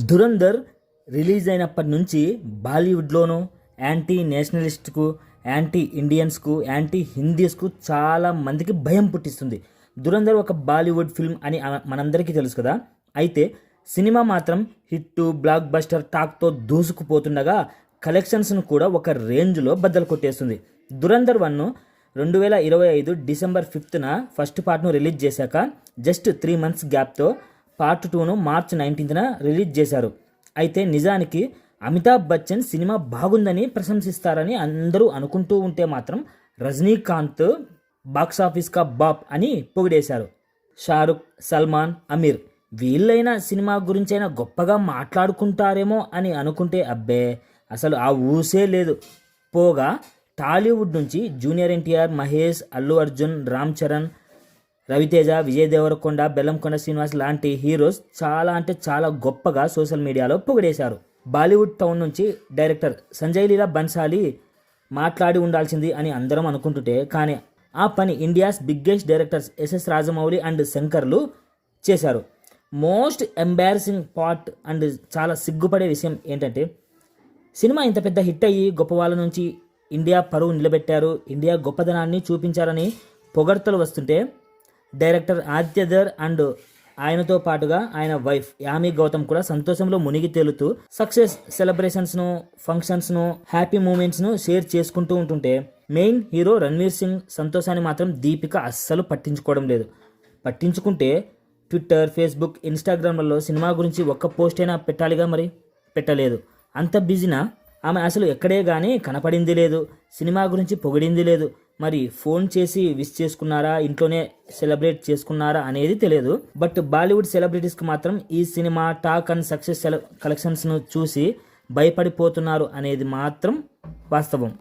Dhurandhar release అయినప్పటి నుంచి బాలీవుడ్లోనూ anti నేషనలిస్ట్కు, anti ఇండియన్స్కు, anti హిందీస్కు చాలా మందికి భయం పుట్టిస్తుంది. ధురంధర్ ఒక బాలీవుడ్ ఫిల్మ్ అని మనందరికీ తెలుసు కదా. అయితే సినిమా మాత్రం హిట్, బ్లాక్ బస్టర్ టాక్తో దూసుకుపోతుండగా కలెక్షన్స్ను కూడా ఒక రేంజ్లో బద్దలు కొట్టేస్తుంది. ధురంధర్ 1 2025 డిసెంబర్ 5న ఫస్ట్ పార్ట్ను రిలీజ్ చేశాక జస్ట్ 3 months గ్యాప్తో పార్ట్ 2ను మార్చ్ 19న రిలీజ్ చేశారు. అయితే నిజానికి అమితాబ్ బచ్చన్ సినిమా బాగుందని ప్రశంసిస్తారని అందరూ అనుకుంటూ ఉంటే మాత్రం రజనీకాంత్ బాక్సాఫీస్ కా బాప్ అని పొగిడేశారు. షారుఖ్, సల్మాన్, అమీర్ వీళ్ళైనా సినిమా గురించైనా గొప్పగా మాట్లాడుకుంటారేమో అని అనుకుంటే అబ్బే అసలు ఆ ఊసే లేదు. పోగా టాలీవుడ్ నుంచి జూనియర్ ఎన్టీఆర్, మహేష్, అల్లు అర్జున్, రామ్ చరణ్, రవితేజ, విజయ్ దేవరకొండ, బెల్లంకొండ శ్రీనివాస్ లాంటి హీరోస్ చాలా గొప్పగా సోషల్ మీడియాలో పొగిడేశారు. బాలీవుడ్ టౌన్ నుంచి డైరెక్టర్ సంజయ్ లీలా బన్సాలి మాట్లాడి ఉండాల్సింది అని అందరం అనుకుంటుంటే కానీ ఆ పని India's biggest directors SS Rajamouli and శంకర్లు చేశారు. మోస్ట్ ఎంబారసింగ్ పార్ట్ అండ్ చాలా సిగ్గుపడే విషయం ఏంటంటే సినిమా ఇంత పెద్ద హిట్ అయ్యి గొప్ప వాళ్ళ నుంచి ఇండియా పరువు నిలబెట్టారు, ఇండియా గొప్పదనాన్ని చూపించారని పొగడ్తలు వస్తుంటే డైరెక్టర్ ఆదిత్యధర్ అండ్ ఆయనతో పాటుగా ఆయన వైఫ్ యామి గౌతమ్ కూడా సంతోషంలో మునిగి తేలుతూ సక్సెస్ సెలబ్రేషన్స్ను, ఫంక్షన్స్ను, హ్యాపీ మూమెంట్స్ను షేర్ చేసుకుంటూ ఉంటుంటే మెయిన్ హీరో రణ్వీర్ సింగ్ సంతోషాన్ని మాత్రం దీపిక అస్సలు పట్టించుకోవడం లేదు. పట్టించుకుంటే ట్విట్టర్, ఫేస్బుక్, ఇన్స్టాగ్రామ్లలో సినిమా గురించి ఒక్క పోస్ట్ అయినా పెట్టాలిగా, మరి పెట్టలేదు. అంత బిజీనా ఆమె? అసలు ఎక్కడే కానీ కనపడింది లేదు, సినిమా గురించి పొగిడింది లేదు. మరి ఫోన్ చేసి విష్ చేసుకున్నారా, ఇంట్లోనే సెలబ్రేట్ చేసుకున్నారా అనేది తెలియదు. బట్ బాలీవుడ్ సెలబ్రిటీస్కి మాత్రం ఈ సినిమా టాక్ అండ్ సక్సెస్ కలెక్షన్స్ను చూసి భయపడిపోతున్నారు అనేది మాత్రం వాస్తవం.